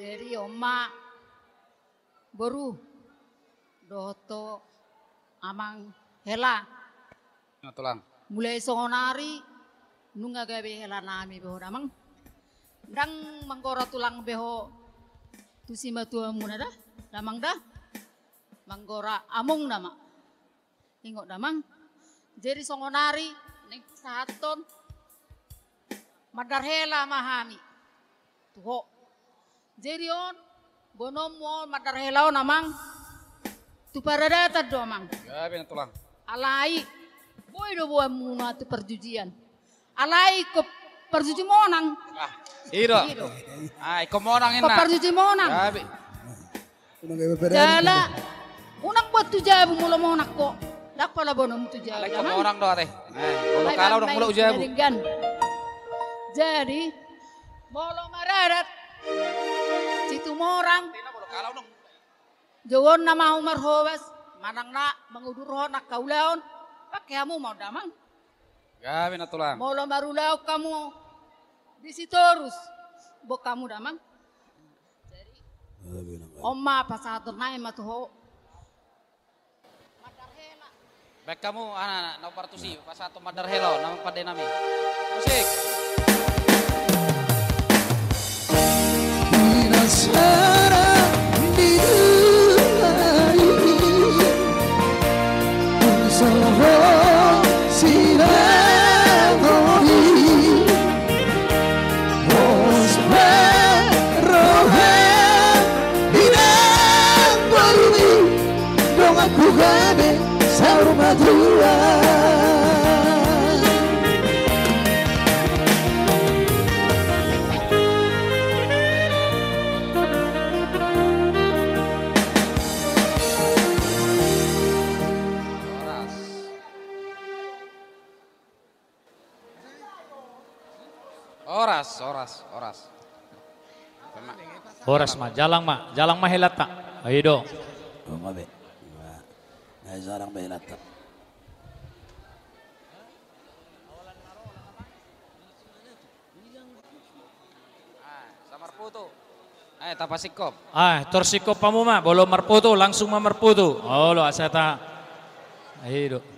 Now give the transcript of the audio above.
Jadi oma baru doto amang hela Tulang. mulai songonari nunga gawe hela nami beho damang dang manggora tulang beho tusima tua muna dah damang dah manggora among nama ingok damang jadi songonari ning saton madar hela mahami tuho jadi on bonom mo madar hela on amang tu paradata do amang Gabi na tulang. alai boy do boy muna tu perjudian alai ko perjudi monang Ah, iro. Ay, kumonang ko ina. perjudi monang Gabi. jala unak buat tu jabu mula monak ko dak pala bonom tu jabu Alay kumonang do ate. Ay, ulo kalaw ng mula ujabu. Jadi molo mararat situ morang Ulo kalaw ng. jawon na mau marhobas manang na mangudur nak kaulaon pakai kamu mau damang Gabi na tulang. molo marulau kamu di situ terus bok kamu damang Oma pasator na matuho madarhela Baik kamu anak na partusi pas satu madar hello nama pada nami. Musik. Penasaran di dunia ini Unsur sinagoni Osman rohan Inang barumi Dong aku gabe Saruma dua Oras. Oras jalang mah helat tak. Ayo dong. Oh mabe Nah sarang belat Samar puto. Ay, tapasikop. Torsikop pa mo ma, bolo marputo, langsung ma marputo. Oh, lo asata. Ayo dong.